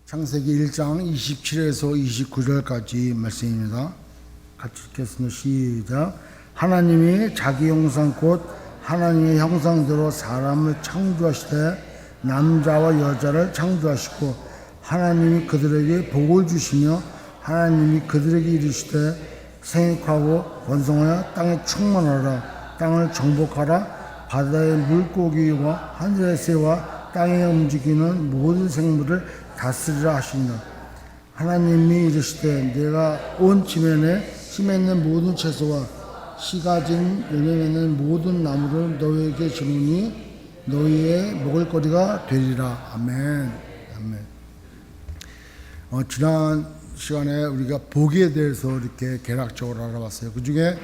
창세기 1장 27에서 29절까지 말씀입니다. 같이 읽겠습니다. 시작. 하나님이 자기 형상 곧 하나님의 형상대로 사람을 창조하시되 남자와 여자를 창조하시고 하나님이 그들에게 복을 주시며 하나님이 그들에게 이르시되 생육하고 번성하여 땅에 충만하라. 땅을 정복하라. 바다의 물고기와 하늘의 새와 땅에 움직이는 모든 생물을 다스리라 하시니라. 하나님이 이르시되 내가 온 지면에 심에 있는 모든 채소와 씨 가진 열매 맺는 모든 나무를 너희에게 주노니 너희의 먹을거리가 되리라. 아멘. 아멘. 지난 시간에 우리가 복에 대해서 이렇게 개략적으로 알아봤어요. 그 중에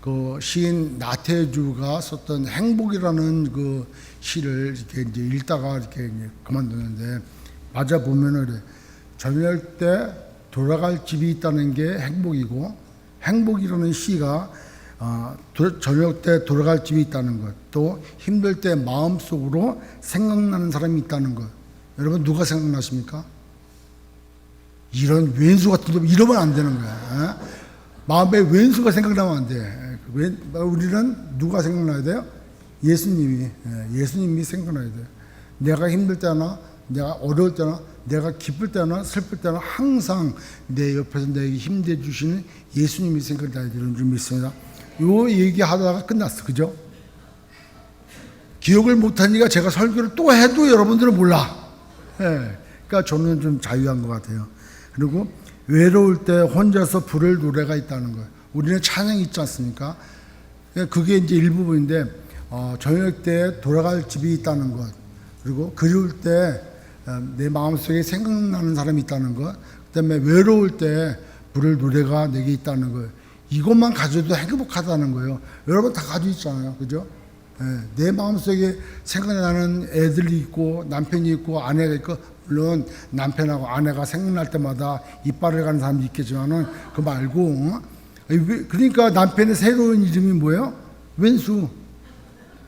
그 시인 나태주가 썼던 행복이라는 그 시를 이렇게 이제 읽다가 이렇게 그만두는데, 맞아 보면은 그래. 저녁 때 돌아갈 집이 있다는 게 행복이고, 행복이라는 시가 저녁 때 돌아갈 집이 있다는 것, 또 힘들 때 마음속으로 생각나는 사람이 있다는 것. 여러분 누가 생각나십니까? 이런 왼수 같은 놈 이러면 안 되는 거야. 마음에 왼수가 생각나면 안 돼. 우리는 누가 생각나야 돼요? 예수님이 생각나야 돼요. 내가 힘들 때나 내가 어려울 때나 내가 기쁠 때나 슬플 때나 항상 내 옆에서 내게 힘내 주시는 예수님이 생각나야 되는 줄 믿습니다. 요 얘기하다가 끝났어. 그죠? 기억을 못하니까 제가 설교를 또 해도 여러분들은 몰라. 그러니까 저는 좀 자유한 것 같아요. 그리고 외로울 때 혼자서 부를 노래가 있다는 거예요. 우리는 찬양이 있지 않습니까? 그게 이제 일부분인데, 저녁 때 돌아갈 집이 있다는 것, 그리고 그리울 때 내 마음속에 생각나는 사람이 있다는 것, 그 다음에 외로울 때 부를 노래가 내게 있다는 것, 이것만 가져도 행복하다는 거예요. 여러분 다 가지고 있잖아요. 그죠? 내 마음속에 생각나는 애들이 있고 남편이 있고 아내가 있고, 물론 남편하고 아내가 생각날 때마다 이빨을 가는 사람도 있겠지만은 그거 말고, 그러니까 남편의 새로운 이름이 뭐예요? 왼수.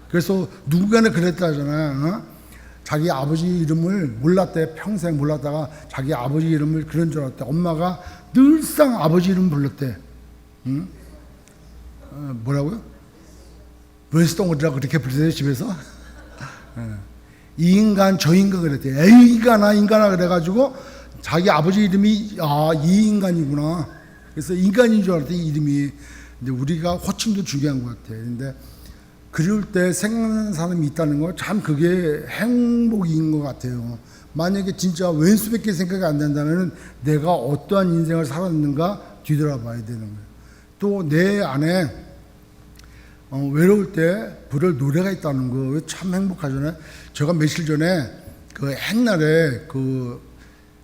그래서 누군가는 그랬다잖아요. 자기 아버지 이름을 몰랐대. 평생 몰랐다가 자기 아버지 이름을 그런 줄 알았대. 엄마가 늘상 아버지 이름 불렀대. 뭐라고요? 왼수덩어리라고 그렇게 부르세요 집에서? 이 인간 저 인간 그랬대. 에이 인간아 그래가지고 자기 아버지 이름이 이 인간이구나. 그래서 인간인 줄 알았대 이름이. 근데 우리가 호칭도 중요한 것 같아. 근데 그럴 때 생각나는 사람이 있다는 거, 참 그게 행복인 것 같아요. 만약에 진짜 왼수밖에 생각이 안 된다면 내가 어떠한 인생을 살았는가 뒤돌아봐야 되는 거예요. 또 내 안에 외로울 때 부를 노래가 있다는 거 참 행복하잖아요. 제가 며칠 전에 그 옛날에 그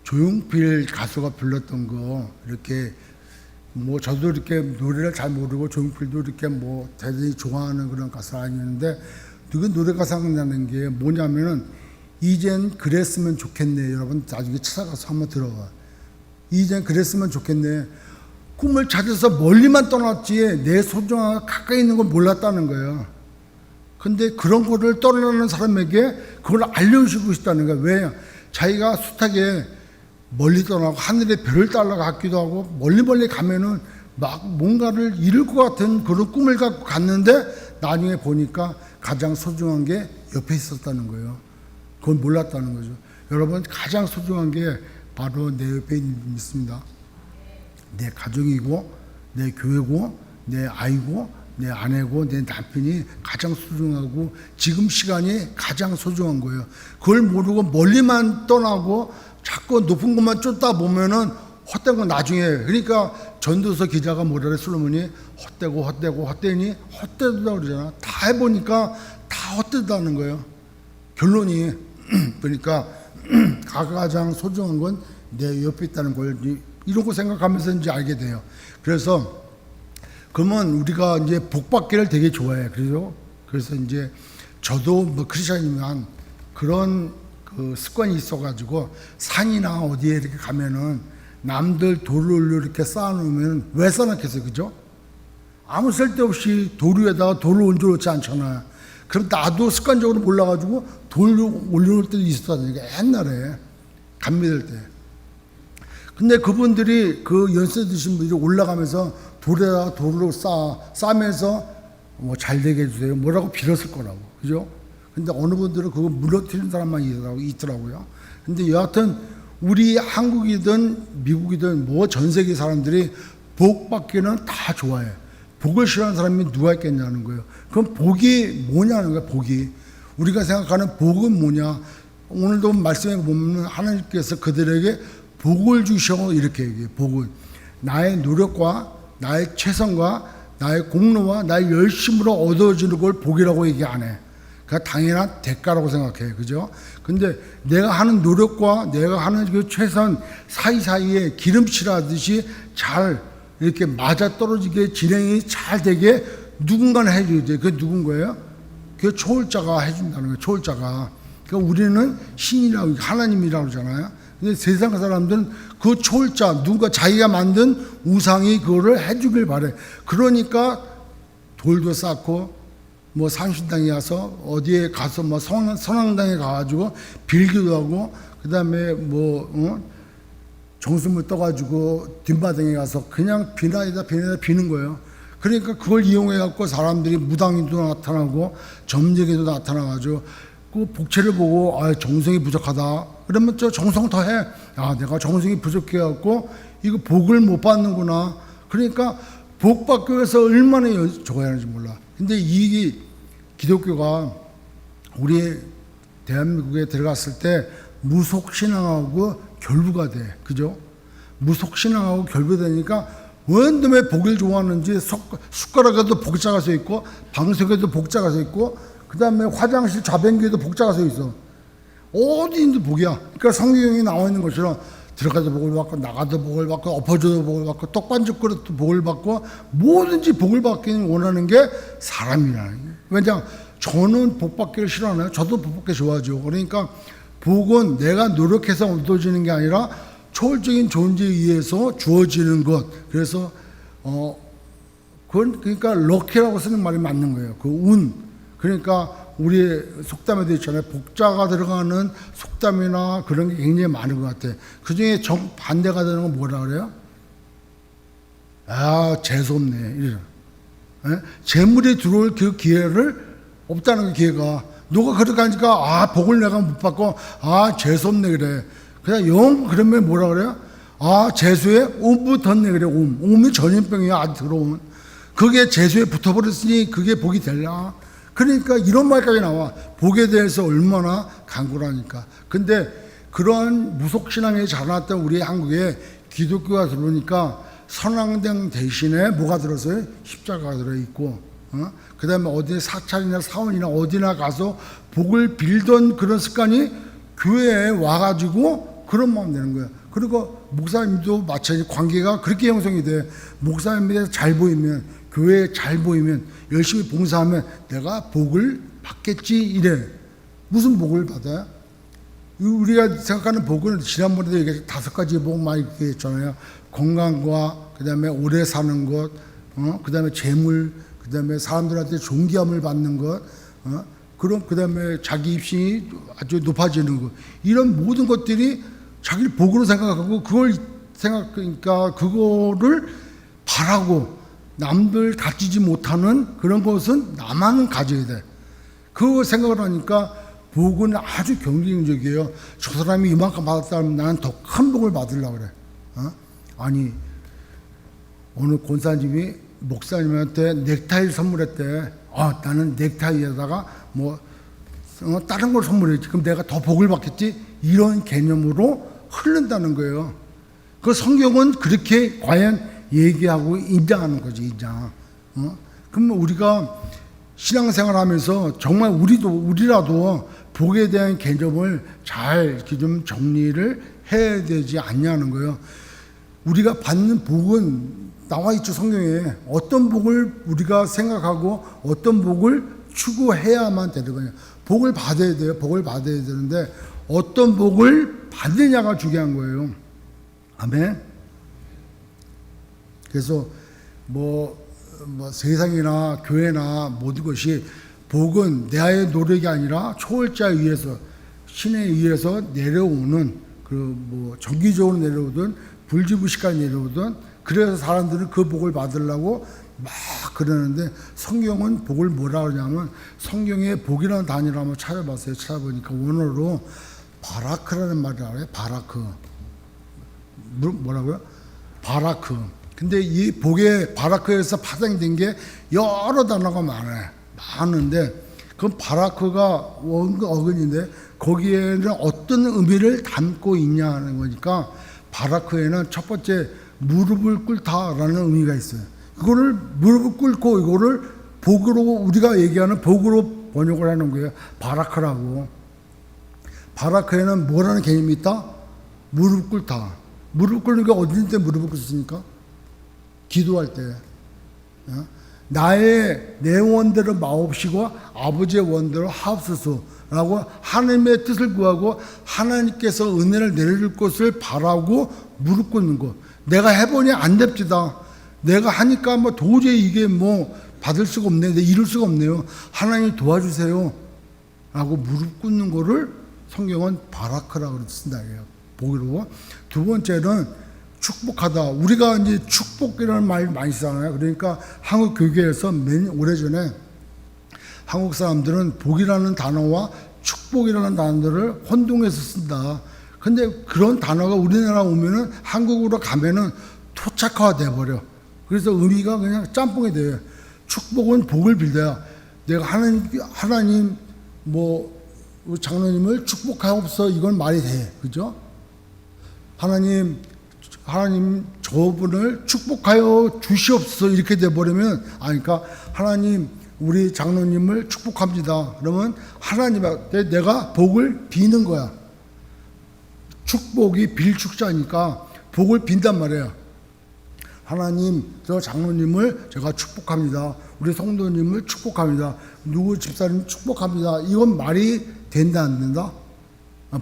조용필 가수가 불렀던 거, 이렇게 뭐 저도 이렇게 노래를 잘 모르고 조용필도 이렇게 뭐 대단히 좋아하는 그런 가수는 아니었는데, 그 노래가 생각나는 게 뭐냐면은 이젠 그랬으면 좋겠네. 여러분 나중에 찾아가서 한번 들어봐. 이젠 그랬으면 좋겠네. 꿈을 찾아서 멀리만 떠났지 내 소중하가 가까이 있는 걸 몰랐다는 거예요. 근데 그런 거를 떠나는 사람에게 그걸 알려주고 싶다는 거예요. 왜? 자기가 숱하게 멀리 떠나고 하늘의 별을 따라가기도 하고 멀리 가면은 막 뭔가를 잃을 것 같은 그런 꿈을 갖고 갔는데 나중에 보니까 가장 소중한 게 옆에 있었다는 거예요. 그걸 몰랐다는 거죠. 여러분 가장 소중한 게 바로 내 옆에 있습니다. 내 가족이고 내 교회고 내 아이고 내 아내고 내 남편이 가장 소중하고 지금 시간이 가장 소중한 거예요. 그걸 모르고 멀리만 떠나고 자꾸 높은 것만 쫓다 보면은 헛된 건 나중에. 그러니까 전도서 기자가 뭐라 그래? 솔로몬이 헛되니 헛되다 그러잖아. 다 해보니까 다 헛되다는 거예요. 결론이. 그러니까 가장 소중한 건 내 옆에 있다는 걸 이런 거 생각하면서 이제 알게 돼요. 그래서 그러면 우리가 이제 복 받기를 되게 좋아해. 그래서 이제 저도 뭐 크리스천이면 그런 그 습관이 있어가지고 산이나 어디에 이렇게 가면은 남들 돌을 이렇게 쌓아놓으면 왜 쌓아놨겠어요? 그죠? 아무 쓸데없이 돌 위에다가 돌을 얹어놓지 않잖아요. 그럼 나도 습관적으로 몰라가지고 돌 올려놓을 때도 있었다니까. 옛날에 감 믿을 때 근데 그분들이 그 연세 드신 분들이 올라가면서 돌에다 돌로 싸면서 뭐 잘 되게 해주세요. 뭐라고 빌었을 거라고. 그죠? 근데 어느 분들은 그거 무너뜨리는 사람만 있더라고요. 근데 여하튼 우리 한국이든 미국이든 뭐 전 세계 사람들이 복 받기는 다 좋아해. 복을 싫어하는 사람이 누가 있겠냐는 거예요. 그럼 복이 뭐냐는 거예요. 복이. 우리가 생각하는 복은 뭐냐. 오늘도 말씀에 보면 하나님께서 그들에게 복을 주셔 이렇게 얘기해요. 복은 나의 노력과 나의 최선과 나의 공로와 나의 열심으로 얻어지는 걸 복이라고 얘기 안 해. 그러니까 당연한 대가라고 생각해. 그죠? 근데 내가 하는 노력과 내가 하는 그 최선 사이사이에 기름칠하듯이 잘 이렇게 맞아 떨어지게 진행이 잘 되게 누군가는 해줘야 돼. 그게 누군가예요? 그게 초월자가 해준다는 거예요. 초월자가. 그러니까 우리는 신이라고 하나님이라고 그러잖아요. 근데 세상 사람들은 그 초월자 누군가 자기가 만든 우상이 그거를 해주길 바래. 그러니까 돌도 쌓고 뭐 상신당에 가서 어디에 가서 뭐 선왕당에 가가지고 빌기도 하고 그 다음에 뭐 정수물 떠가지고 뒷마당에 가서 그냥 비나이다 비는 거예요. 그러니까 그걸 이용해 갖고 사람들이 무당이도 나타나고 점쟁이도 나타나가지고 그 복채를 보고 아 정성이 부족하다 그러면 저 정성 더 해. 아 내가 정성이 부족해 갖고 이거 복을 못 받는구나. 그러니까 복 받기 위해서 얼마나 적어야 하는지 몰라. 근데 이 기독교가 우리 대한민국에 들어갔을 때 무속신앙하고 결부가 돼. 그죠? 무속신앙하고 결부되니까 원놈의 복을 좋아하는지 숟가락에도 복자가 서 있고 방석에도 복자가 서 있고 그 다음에 화장실 좌변기에도 복자가 서 있어. 어디인도 복이야. 그러니까 성경에 나와 있는 것처럼 들어가도 복을 받고 나가도 복을 받고 엎어져도 복을 받고 떡반죽 그릇도 복을 받고 뭐든지 복을 받기는 원하는 게 사람이라는 거예요. 왜냐 저는 복 받기를 싫어하나요? 저도 복 받기 좋아하죠. 그러니까 복은 내가 노력해서 얻어지는 게 아니라 초월적인 존재에 의해서 주어지는 것. 그래서 그건 그러니까 럭키라고 쓰는 말이 맞는 거예요. 그 운. 그러니까 우리 속담에도 있잖아요. 복자가 들어가는 속담이나 그런 게 굉장히 많은 것 같아. 그 중에 정반대가 되는 건 뭐라 그래요? 아, 재수없네. 이래요. 재물이 들어올 그 기회를 없다는 그 기회가. 누가 그렇게 하니까, 아, 복을 내가 못 받고, 아, 재수없네. 그래. 그냥 영, 그러면 뭐라 그래요? 아, 재수에 옴 붙었네. 그래. 옴. 옴이 전염병이야. 아주 들어오면. 그게 재수에 붙어버렸으니 그게 복이 되려. 그러니까 이런 말까지 나와. 복에 대해서 얼마나 강구라니까. 근데 그러한 무속신앙에 자라났던 우리 한국에 기독교가 들어오니까 선왕당 대신에 뭐가 들었어요? 십자가가 들어있고, 그 다음에 어디 사찰이나 사원이나 어디나 가서 복을 빌던 그런 습관이 교회에 와가지고 그런 마음 되는 거야. 그리고 목사님도 마찬가지 관계가 그렇게 형성이 돼. 목사님에 잘 보이면, 교회에 잘 보이면, 열심히 봉사하면 내가 복을 받겠지 이래. 무슨 복을 받아요? 우리가 생각하는 복은 지난번에도 얘기했죠. 5가지 복 많이 얘기했잖아요. 건강과 그 다음에 오래 사는 것, 그 다음에 재물, 그 다음에 사람들한테 존귀함을 받는 것, 그럼 그 다음에 자기 입신이 아주 높아지는 것. 이런 모든 것들이 자기를 복으로 생각하고 그걸 생각하니까 그거를 바라고 남들 가지지 못하는 그런 것은 나만 가져야 돼. 그 생각을 하니까 복은 아주 경쟁적이에요. 저 사람이 이만큼 받았다면 나는 더 큰 복을 받으려고 그래. 아니 어느 권사님이 목사님한테 넥타이를 선물했대. 나는 넥타이에다가 뭐 다른 걸 선물했지. 그럼 내가 더 복을 받겠지? 이런 개념으로 흐른다는 거예요. 그 성경은 그렇게 과연 얘기하고 인정하는 거지, 인정. 그러면 우리가 신앙생활 하면서 정말 우리라도 복에 대한 개념을 잘 이렇게 좀 정리를 해야 되지 않냐는 거예요. 우리가 받는 복은 나와 있죠, 성경에. 어떤 복을 우리가 생각하고 어떤 복을 추구해야만 되는 거냐. 복을 받아야 돼요. 복을 받아야 되는데 어떤 복을 받느냐가 중요한 거예요. 아멘. 그래서 뭐 세상이나 교회나 모든 것이 복은 나의 노력이 아니라 초월자에 의해서 신에 의해서 내려오는 그 뭐 정기적으로 내려오던 불지부식한 일이거든. 그래서 사람들은 그 복을 받으려고 막 그러는데 성경은 복을 뭐라 그러냐면 성경에 복이라는 단위를 한번 찾아봤어요. 찾아보니까 원어로 바라크라는 말이라고 해요. 바라크. 뭐라고요? 바라크. 근데 이 복의 바라크에서 파생된 게 여러 단어가 많은데 그건 바라크가 어근인데 거기에는 어떤 의미를 담고 있냐는 거니까 바라크에는 첫 번째 무릎을 꿇다라는 의미가 있어요. 그거를 무릎을 꿇고 이거를 복으로 우리가 얘기하는 복으로 번역을 하는 거예요. 바라크라고. 바라크에는 뭐라는 개념이 있다? 무릎 꿇다. 무릎 꿇는 게 어딘데 무릎을 꿇습니까? 기도할 때. 나의 내 원대로 마옵시고 아버지의 원대로 하옵소서라고 하나님의 뜻을 구하고 하나님께서 은혜를 내려줄 것을 바라고 무릎 꿇는 것. 내가 해보니 안 됩니다. 내가 하니까 뭐 도저히 이게 뭐 받을 수가 없네. 이룰 수가 없네요. 하나님 도와주세요. 라고 무릎 꿇는 거를 성경은 바라크라고 쓴다. 보기로. 두 번째는 축복하다. 우리가 이제 축복이라는 말 많이 쓰잖아요. 그러니까 한국 교계에서 오래전에 한국 사람들은 복이라는 단어와 축복이라는 단어를 혼동해서 쓴다. 근데 그런 단어가 우리나라 오면은 한국으로 가면은 토착화돼 버려. 그래서 의미가 그냥 짬뽕이 돼요. 축복은 복을 빌려야 내가 하나님 뭐 장로님을 축복하옵소서 이건 말이 돼. 그죠? 하나님 저분을 축복하여 주시옵소서 이렇게 돼버리면 그러니까 하나님 우리 장로님을 축복합니다. 그러면 하나님한테 내가 복을 비는 거야. 축복이 빌축자니까 복을 빈단 말이에요. 하나님 저 장로님을 제가 축복합니다. 우리 성도님을 축복합니다. 누구 집사님 축복합니다. 이건 말이 된다 안 된다?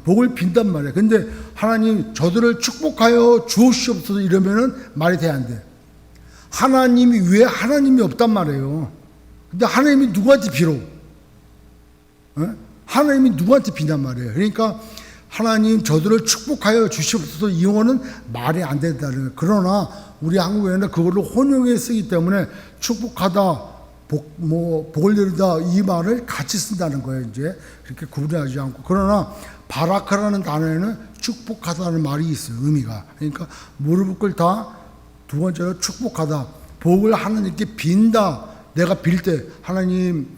복을 빈단 말이에요. 근데 하나님 저들을 축복하여 주옵시옵소서 이러면은 말이 돼 안 돼. 하나님이 왜 하나님이 없단 말이에요. 근데 하나님이 누구한테 빌어? 하나님이 누구한테 빈단 말이에요. 그러니까 하나님 저들을 축복하여 주시옵소서 이 용어는 말이 안 된다는 거예요. 그러나 우리 한국에는 그걸로 혼용해 쓰기 때문에 축복하다 복을 내리다 이 말을 같이 쓴다는 거예요. 이제 그렇게 구분하지 않고. 그러나 바라크라는 단어에는 축복하다는 말이 있어요. 의미가. 그러니까 무릎을 꿇다. 두 번째로 축복하다. 복을 하나님께 빈다. 내가 빌 때 하나님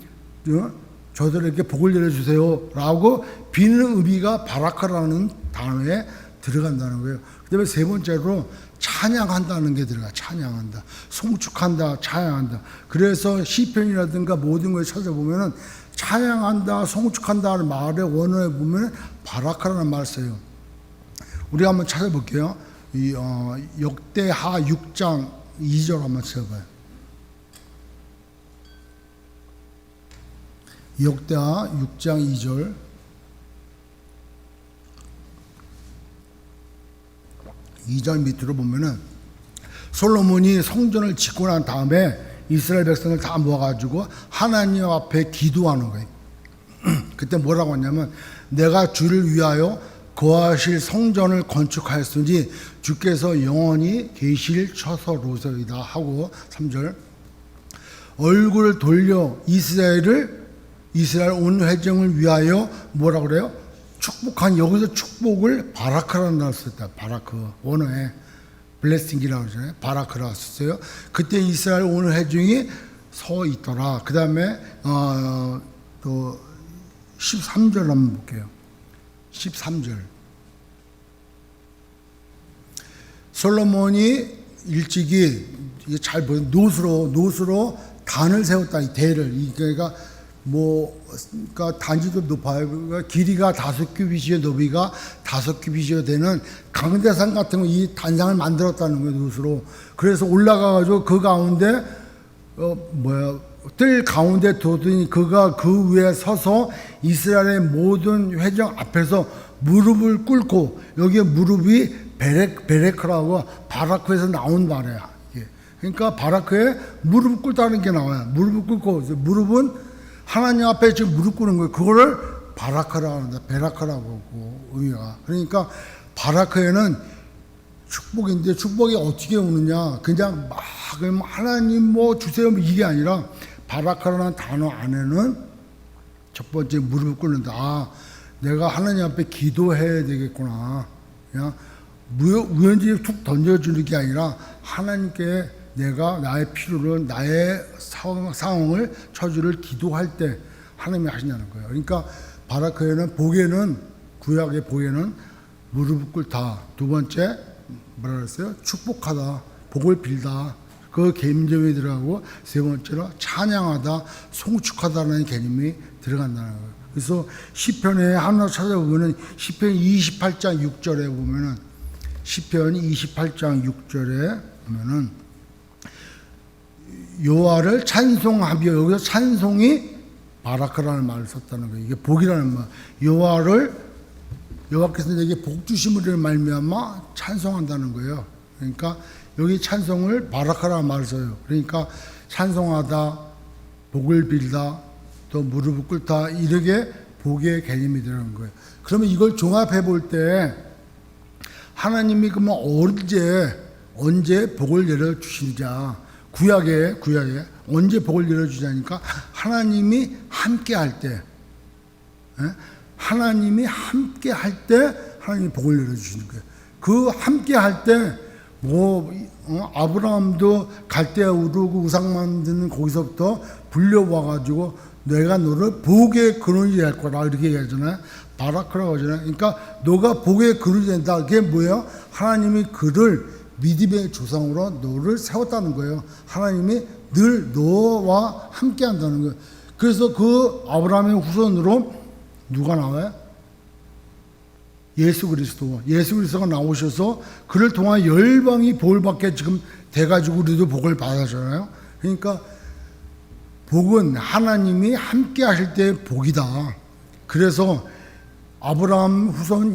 저들에게 복을 내려주세요 라고 비는 의미가 바라크라는 단어에 들어간다는 거예요. 그 다음에 세 번째로 찬양한다는 게 들어가. 찬양한다. 송축한다. 찬양한다. 그래서 시편이라든가 모든 걸 찾아보면은 찬양한다, 송축한다 하는 말의 원어에 보면 바라크라는 말을 써요. 우리가 한번 찾아볼게요. 역대하 6장 2절 한번 찾아봐요. 역대하 6장 2절. 2절 밑으로 보면은 솔로몬이 성전을 짓고 난 다음에 이스라엘 백성을 다 모아가지고 하나님 앞에 기도하는 거예요. 그때 뭐라고 했냐면 내가 주를 위하여 거하실 성전을 건축하였으니 주께서 영원히 계실 처소로서이다 하고 3절 얼굴을 돌려 이스라엘 온 회중을 위하여 뭐라고 그래요? 축복한 여기서 축복을 바라크라는 단어를 썼다. 바라크 원어에 블레싱이라고 그러잖아요. 바라크라고 썼어요. 그때 이스라엘 온 회중이 서 있더라. 그 다음에 또 13절 한번 볼게요. 13절 솔로몬이 일찍이 잘 보여 노수로 단을 세웠다. 이 대를 그러니까 그러니까 단지도 높아요. 그러니까 길이가 5규빗이요, 넓이가 5규빗이요 되는 강대상 같은 거 이 단상을 만들었다는 거예요, 노수로. 그래서 올라가가지고 그 가운데 뜰 가운데 뒀더니 그가 그 위에 서서 이스라엘의 모든 회중 앞에서 무릎을 꿇고 여기에 무릎이 베레크라고 바라크에서 나온 말이에요. 그러니까 바라크에 무릎을 꿇다는 게 나와요. 무릎을 꿇고 무릎은 하나님 앞에 지금 무릎 꿇는 거예요. 그거를 바라크라고 한다. 베라크라고 하고 의미가. 그러니까 바라크에는 축복인데 축복이 어떻게 오느냐? 그냥 막 하나님 뭐 주세요 이게 아니라 바라카라는 단어 안에는 첫 번째 무릎을 꿇는다. 아, 내가 하나님 앞에 기도해야 되겠구나. 그냥 우연히 툭 던져주는 게 아니라 하나님께 내가 나의 필요를 나의 상황을 처주를 기도할 때 하나님이 하신다는 거예요. 그러니까 바라크에는 복에는 구약의 복에는 무릎을 꿇다. 두 번째 뭐라 그랬어요? 축복하다. 복을 빌다. 그 개념이 들어가고 세 번째로 찬양하다, 송축하다는 개념이 들어간다는 거예요. 그래서 시편에 하나 찾아보면은 시편 28장 6절에 보면은 시편 28장 6절에 보면은 여호와를 찬송하며 여기서 찬송이 바라크라는 말을 썼다는 거예요. 이게 복이라는 말. 여호와께서 내게 복 주심으로 말미암아 찬송한다는 거예요. 그러니까 여기 찬송을 바라크라는 말을 써요. 그러니까 찬송하다, 복을 빌다, 또 무릎을 꿇다 이렇게 복의 개념이 들어간 거예요. 그러면 이걸 종합해 볼 때 하나님이 그러면 언제 복을 내려 주시자 구약에 언제 복을 내려 주자니까 하나님이 함께 할 때, 하나님이 함께 할 때 하나님이 복을 내려 주시는 거예요. 그 함께 할 때 아브라함도 갈대아 우르고 우상 만드는 거기서부터 불려와가지고 내가 너를 복의 근원이 될 거라 이렇게 얘기하잖아요. 바라크라고 하잖아요. 그러니까 너가 복의 근원이 된다. 그게 뭐예요? 하나님이 그를 믿음의 조상으로 너를 세웠다는 거예요. 하나님이 늘 너와 함께 한다는 거예요. 그래서 그 아브라함의 후손으로 누가 나와요? 예수 그리스도가 나오셔서 그를 통한 열방이 복을 받게 지금 돼가지고 우리도 복을 받았잖아요. 그러니까 복은 하나님이 함께 하실 때 복이다. 그래서 아브라함 후손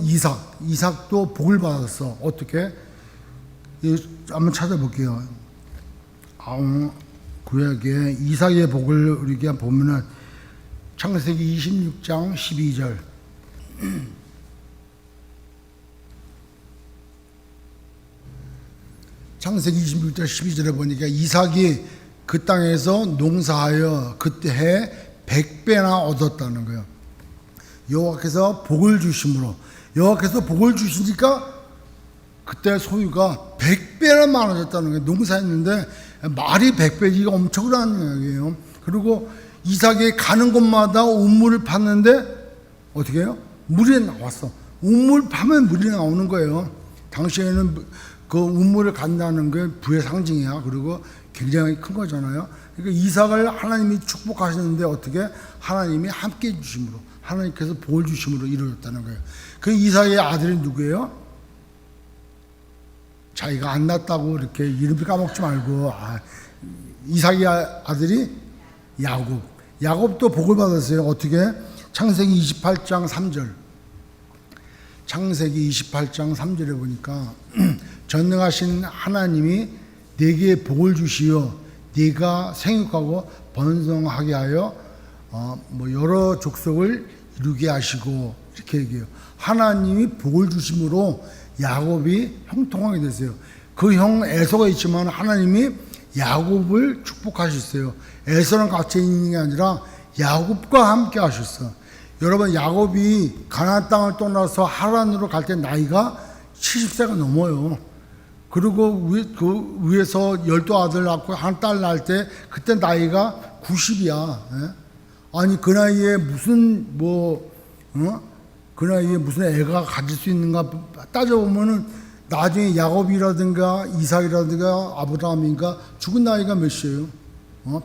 이삭도 복을 받았어. 어떻게? 한번 찾아볼게요. 구약에 이삭의 복을 우리가 보면은 창세기 26장 12절. 창세기 26장 12절에 보니까 이삭이 그 땅에서 농사하여 그때 해 100배나 얻었다는 거예요. 여호와께서 복을 주심으로 여호와께서 복을 주시니까 그때 소유가 100배나 많아졌다는 거예요. 농사했는데 말이 100배, 이거 엄청난 이야기예요. 그리고 이삭이 가는 곳마다 우물을 팠는데 어떻게 해요? 물이 나왔어. 우물 파면 물이 나오는 거예요. 당시에는 그 우물을 간다는 게 부의 상징이야. 그리고 굉장히 큰 거잖아요. 그러니까 이삭을 하나님이 축복하시는데 어떻게? 하나님이 함께 해주심으로, 하나님께서 복을 주심으로 이루어졌다는 거예요. 그 이삭의 아들이 누구예요? 자기가 안 낳았다고 이렇게 이름 까먹지 말고, 이삭의 아들이 야곱도 복을 받았어요. 어떻게? 창세기 28장 3절. 창세기 28장 3절에 보니까 전능하신 하나님이 네게 복을 주시어 네가 생육하고 번성하게 하여 여러 족속을 이루게 하시고 이렇게 얘기해요. 하나님이 복을 주심으로 야곱이 형통하게 됐어요. 그 형 에서가 있지만 하나님이 야곱을 축복하셨어요. 에서랑 같이 있는 게 아니라 야곱과 함께 하셨어. 여러분, 야곱이 가나안 땅을 떠나서 하란으로 갈 때 나이가 70세가 넘어요. 그리고 위에서 12아들 낳고 한 딸 낳을 때 그때 나이가 90이야. 아니 그 나이에 그 나이에 무슨 애가 가질 수 있는가 따져보면은 나중에 야곱이라든가 이삭이라든가 아브라함인가 죽은 나이가 몇이에요?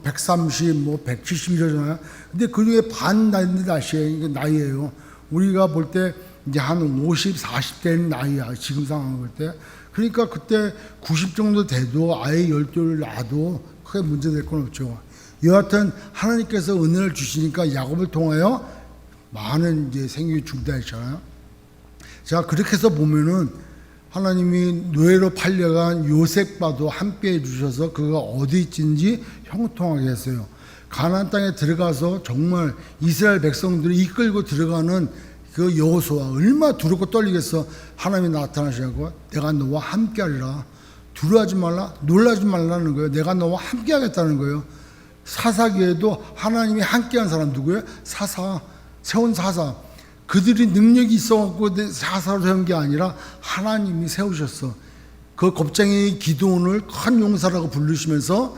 130, 170 이러잖아요. 근데 그 중에 반 나이예요. 우리가 볼 때 이제 한 50, 40대는 나이야. 지금 상황을 볼 때. 그러니까 그때 90 정도 돼도 아예 12를 낳아도 크게 문제될 건 없죠. 여하튼 하나님께서 은혜를 주시니까 야곱을 통하여 많은 이제 생육이 중단했잖아요. 자, 그렇게 해서 보면은 하나님이 노예로 팔려간 요셉과도 함께 해주셔서 그가 어디 있든지 형통하게 했어요. 가나안 땅에 들어가서 정말 이스라엘 백성들이 이끌고 들어가는 그 여호수아 얼마나 두렵고 떨리겠어. 하나님이 나타나시고 내가 너와 함께하리라. 두려워하지 말라, 놀라지 말라는 거예요. 내가 너와 함께하겠다는 거예요. 사사기에도 하나님이 함께한 사람 누구예요? 사사, 세운 사사. 그들이 능력이 있어갖고 사사로 세운 게 아니라 하나님이 세우셨어. 그 겁쟁이 기드온을 큰 용사라고 부르시면서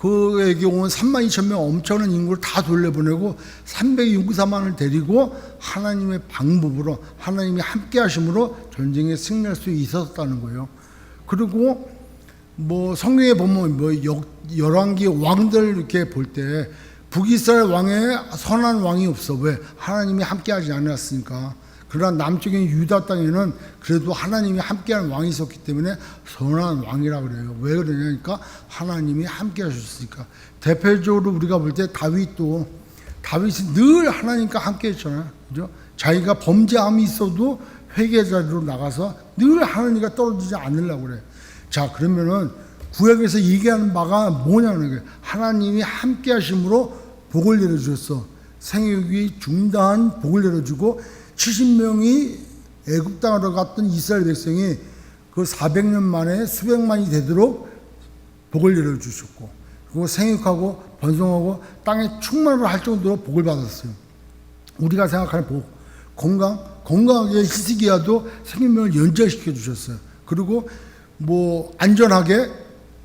그에게 온 32,000명 엄청난 인구를 다 돌려보내고 300용사만을 데리고 하나님의 방법으로 하나님이 함께 하심으로 전쟁에 승리할 수 있었다는 거예요. 그리고 뭐 성경에 보면 뭐 열왕기 왕들 이렇게 볼 때 북이스라엘 왕에 선한 왕이 없어. 왜? 하나님이 함께하지 않았으니까. 그러나 남쪽인 유다 땅에는 그래도 하나님이 함께하는 왕이 있었기 때문에 선한 왕이라고 그래요. 왜 그러냐니까 하나님이 함께 하셨으니까. 대표적으로 우리가 볼 때 다윗이 늘 하나님과 함께 했잖아요. 그죠? 자기가 범죄함이 있어도 회개 자리로 나가서 늘 하나님과 떨어지지 않으려고 그래. 자, 그러면은 구약에서 얘기하는 바가 뭐냐는 거예요. 하나님이 함께 하심으로 복을 내려주셨어. 생육이 중다한 복을 내려주고 70명이 애굽 땅으로 갔던 이스라엘 백성이 그 400년 만에 수백만이 되도록 복을 내려주셨고, 그리고 생육하고 번성하고 땅에 충만을 할 정도로 복을 받았어요. 우리가 생각하는 복, 건강하게 히스기야도 생명을 연장시켜 주셨어요. 그리고 뭐 안전하게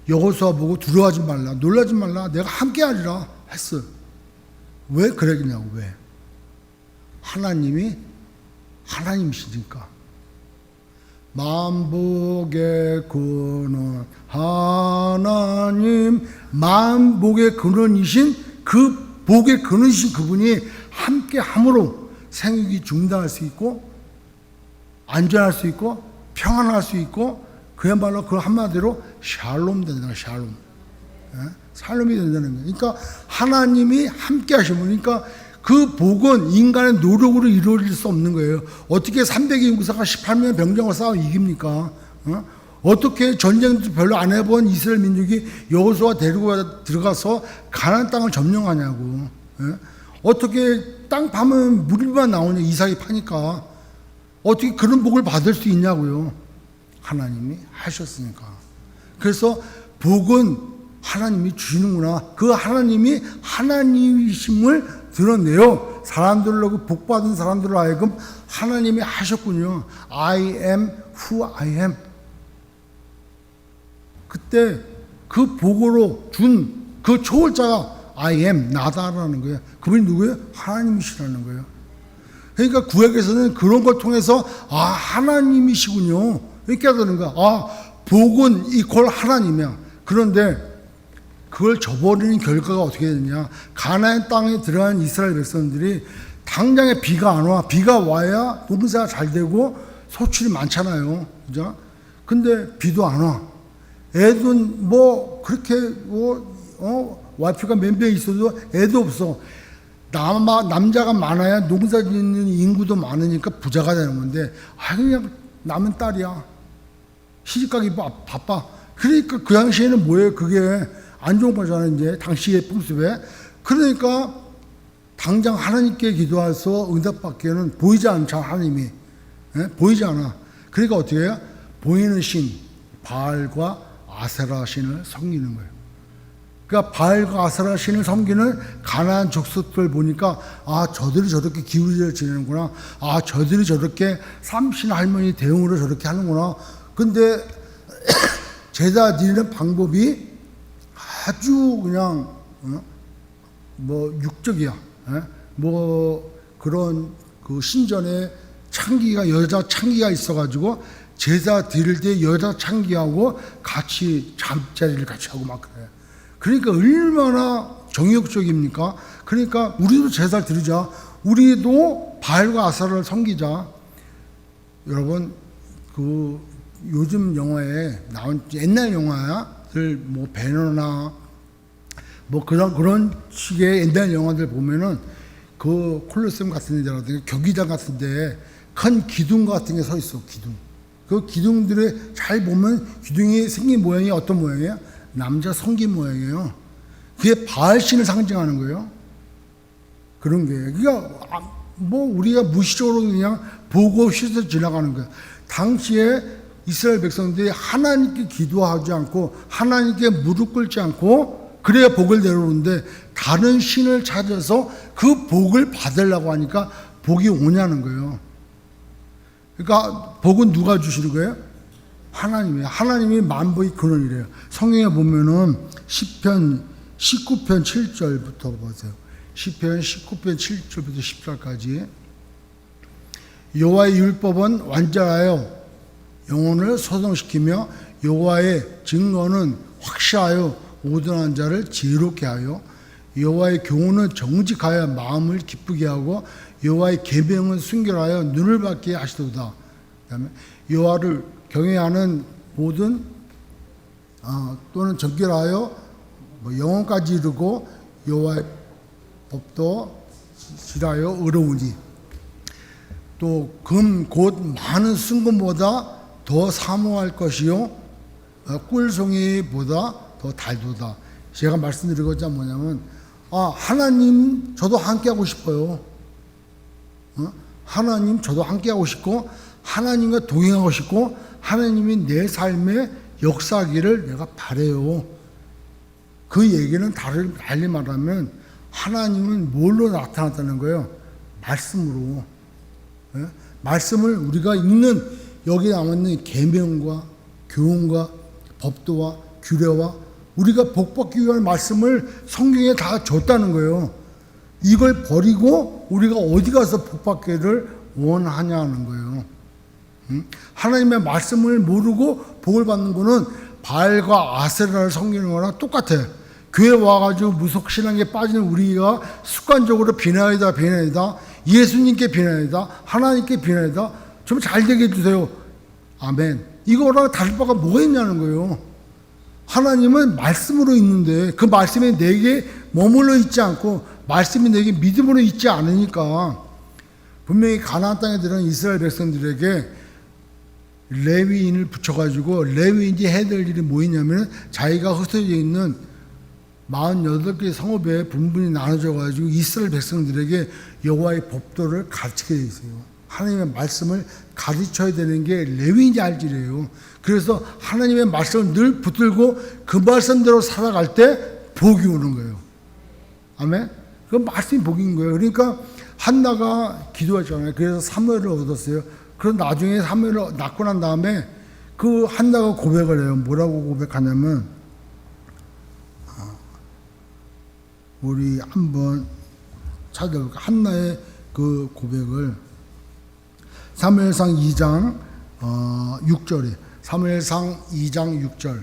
여호수아 보고 두려워하지 말라, 놀라지 말라, 내가 함께하리라 했어요. 왜 그러겠냐고. 왜? 하나님이시니까. 만복의 근원 하나님, 만복의 근원이신 그 복의 근원이신 그분이 함께함으로 생육이 중단할 수 있고 안전할 수 있고 평안할 수 있고, 그야말로 그 한마디로 샬롬 된다는 거예요. 샬롬. 샬롬이 된다는 거예요. 그러니까 하나님이 함께 하시면, 그러니까 그 복은 인간의 노력으로 이루어질 수 없는 거예요. 어떻게 300의 인구사가 18년 병정을 싸워 이깁니까? 어떻게 전쟁도 별로 안 해본 이스라엘 민족이 여호수아 데리고 들어가서 가나안 땅을 점령하냐고. 어떻게 땅 파면 물만 나오냐, 이삭이 파니까. 어떻게 그런 복을 받을 수 있냐고요. 하나님이 하셨으니까. 그래서 복은 하나님이 주시는구나. 그 하나님이 하나님이심을 드러내요. 사람들로, 그 복받은 사람들로 하여금 하나님이 하셨군요. I am who I am. 그때 그 복으로 준 그 초월자가 I am, 나다라는 거예요. 그분이 누구예요? 하나님이시라는 거예요. 그러니까 구약에서는 그런 걸 통해서 하나님이시군요, 이렇게 하는 거야. 복은 이퀄 하나님이야. 그런데 그걸 저버리는 결과가 어떻게 되느냐. 가나안 땅에 들어간 이스라엘 백성들이 당장에 비가 안 와. 비가 와야 농사가 잘 되고 소출이 많잖아요. 그죠? 근데 비도 안 와. 애도 뭐 그렇게 와이프가 몇 명 있어도 애도 없어. 남자가 많아야 농사 짓는 인구도 많으니까 부자가 되는 건데, 그냥 남은 딸이야. 시집가기 바빠. 그러니까 그 당시에는 뭐예요? 그게 안 좋은 거잖아요, 이제 당시의 풍습에. 그러니까 당장 하나님께 기도해서 응답받기에는 보이지 않죠, 하나님이. 보이지 않아. 그러니까 어떻게 해요? 보이는 신, 바알과 아세라 신을 섬기는 거예요. 그러니까 바알과 아세라 신을 섬기는 가나안 족속들 보니까 저들이 저렇게 기울여 지내는구나. 저들이 저렇게 삼신 할머니 대응으로 저렇게 하는구나. 근데 제사 드리는 방법이 아주 그냥 뭐 육적이야. 뭐 그런 그 신전에 창기가, 여자 창기가 있어가지고 제사 드릴 때 여자 창기하고 같이 잠자리를 같이 하고 막 그래. 그러니까 얼마나 정욕적입니까? 그러니까 우리도 제사를 드리자. 우리도 바알과 아세라를 섬기자. 여러분, 그 요즘 영화에 나온 옛날 영화들, 뭐 배너나 뭐 그런 식의 옛날 영화들 보면은 그 콜로세움 같은 데라든가 경기장 같은 데 큰 기둥 같은 게 서 있어. 기둥. 그 기둥들에 잘 보면 기둥이 생긴 모양이 어떤 모양이에요? 남자 성기 모양이에요. 그게 바알신을 상징하는 거예요. 그런 게. 그러니까 뭐 우리가 무의식적으로 그냥 보고 휘서 지나가는 거예요. 당시에 이스라엘 백성들이 하나님께 기도하지 않고 하나님께 무릎 꿇지 않고 그래야 복을 내려오는데 다른 신을 찾아서 그 복을 받으려고 하니까 복이 오냐는 거예요. 그러니까 복은 누가 주시는 거예요? 하나님이에요. 하나님이 만복의 근원이래요. 성경에 보면은 시편 19편 7절부터 보세요. 시편 19편 7절부터 10절까지 여호와의 율법은 완전하여 영혼을 소성시키며 여호와의 증거는 확실하여 오둔한 자를 지혜롭게 하여 여호와의 교훈은 정직하여 마음을 기쁘게 하고 여호와의 계명은 순결하여 눈을 밝게 하시도다. 그다음에 여호와를 경외하는 모든 또는 정결하여 영혼까지 이르고 여호와의 법도 지라여 의로우니 또 금 곧 많은 순금보다 더 사모할 것이요 꿀송이보다 더 달도다. 제가 말씀드리고자 뭐냐면 하나님 저도 함께 하고 싶어요. 하나님 저도 함께 하고 싶고 하나님과 동행하고 싶고 하나님이 내 삶에 역사하기를 내가 바래요. 그 얘기는 달리 말하면 하나님은 뭘로 나타났다는 거예요? 말씀으로. 말씀을 우리가 읽는 여기 남아있는 계명과 교훈과 법도와 규례와 우리가 복받기 위한 말씀을 성경에 다 줬다는 거예요. 이걸 버리고 우리가 어디 가서 복받기를 원하냐는 거예요. 하나님의 말씀을 모르고 복을 받는 거는 바알과 아세라를 섬기는 거랑 똑같아. 교회 와가지고 무속신앙에 빠지는 우리가 습관적으로 비난이다 예수님께 비난이다 하나님께 비난이다 좀 잘되게 해주세요. 아멘. 이거랑 다를 바가 뭐가 있냐는 거예요. 하나님은 말씀으로 있는데 그 말씀이 내게 머물러 있지 않고 말씀이 내게 믿음으로 있지 않으니까 분명히 가나안 땅에 들어간 이스라엘 백성들에게 레위인을 붙여가지고 레위인이 해야 될 일이 뭐 있냐면 자기가 흩어져 있는 48개의 성읍에 분분히 나눠져가지고 이스라엘 백성들에게 여호와의 법도를 가르치게 돼 있어요. 하나님의 말씀을 가르쳐야 되는 게 레위인이 할 일이에요. 그래서 하나님의 말씀을 늘 붙들고 그 말씀대로 살아갈 때 복이 오는 거예요. 아멘? 그 말씀이 복인 거예요. 그러니까 한나가 기도했잖아요. 그래서 사무엘을 얻었어요. 그럼 나중에 사무엘을 낳고 난 다음에 그 한나가 고백을 해요. 뭐라고 고백하냐면 우리 한번 찾아볼까? 한나의 그 고백을 사무엘상 2장 6절에 사무엘상 2장 6절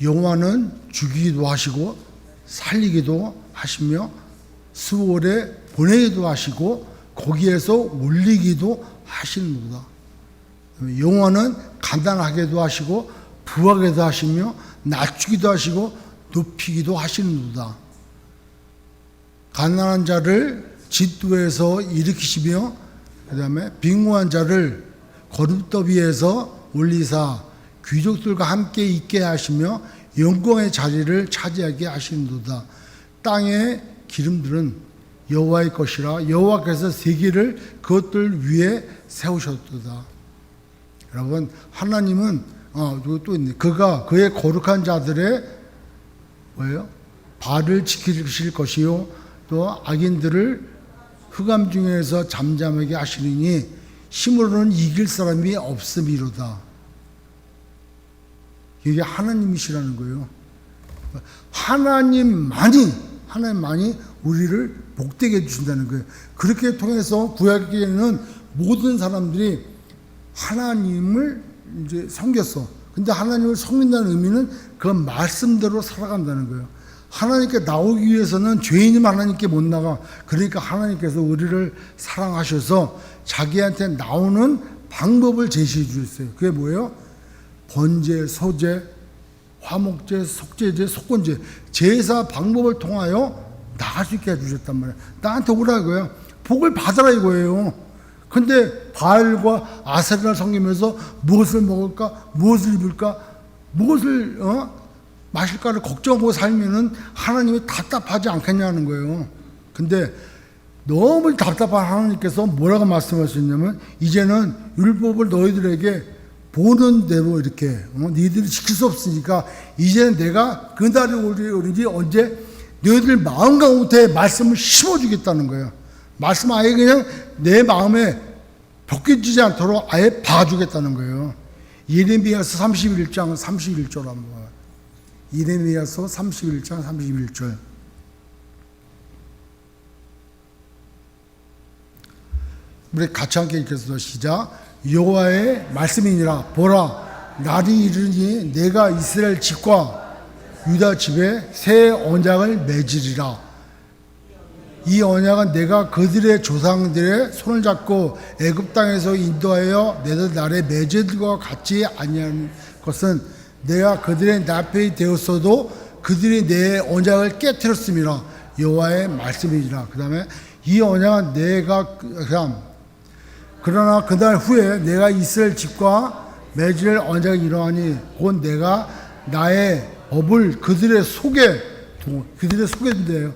여호와는 죽이기도 하시고 살리기도 하시며 수월에 보내기도 하시고 거기에서 올리기도 하시는도다. 여호와는 간단하게도 하시고 부하게도 하시며 낮추기도 하시고 높이기도 하시는도다. 가난한 자를 짓두에서 일으키시며 그 다음에 빈궁한 자를 거룩더비에서 올리사 귀족들과 함께 있게 하시며 영광의 자리를 차지하게 하시는도다. 땅의 기름들은 여호와의 것이라 여호와께서 세계를 그것들 위에 세우셨도다. 여러분 하나님은 또 있네. 그가 그의 거룩한 자들의 뭐예요? 발을 지키실 것이요 또 악인들을 흑암 중에서 잠잠하게 하시느니 힘으로는 이길 사람이 없음이로다. 이게 하나님이시라는 거예요. 하나님만이 우리를 복되게 해주신다는 거예요. 그렇게 통해서 구약에는 모든 사람들이 하나님을 이제 섬겼어. 근데 하나님을 섬긴다는 의미는 그 말씀대로 살아간다는 거예요. 하나님께 나오기 위해서는 죄인이면 하나님께 못 나가. 그러니까 하나님께서 우리를 사랑하셔서 자기한테 나오는 방법을 제시해 주셨어요. 그게 뭐예요? 번제, 소제, 화목제, 속죄제, 속건제 제사 방법을 통하여 나갈 수 있게 해주셨단 말이에요. 나한테 오라 이거예요. 복을 받아라 이거예요. 근데 바알과 아세라를 섬기면서 무엇을 먹을까, 무엇을 입을까, 무엇을 마실까를 걱정하고 살면은 하나님이 답답하지 않겠냐는 거예요. 근데 너무 답답한 하나님께서 뭐라고 말씀하셨냐면 이제는 율법을 너희들에게 보는 대로 이렇게 너희들이 지킬 수 없으니까 이제는 내가 그날이 오리지 언제 너희들 마음 가운데 말씀을 심어주겠다는 거예요. 말씀 아예 그냥 내 마음에 벗겨지지 않도록 아예 박아주겠다는 거예요. 예레미야서 31장 31절 한번. 예레미야서 31장 31절. 우리 같이 함께 읽겠습니다. 시작. 여호와의 말씀이니라. 보라, 날이 이르니 내가 이스라엘 집과 유다 집에 새 언약을 맺으리라. 이 언약은 내가 그들의 조상들의 손을 잡고 애굽 땅에서 인도하여 내들 날에 맺을과 같지 아니한 것은 내가 그들의 나편이 되었어도 그들이 내 언약을 깨뜨렸음이라. 여호와의 말씀이니라. 그 다음에 이 언약은 내가 그러나 그날 후에 내가 이스라엘 집과 맺을 언약이 이러하니 곧 내가 나의 법을 그들의 속에 둔대요.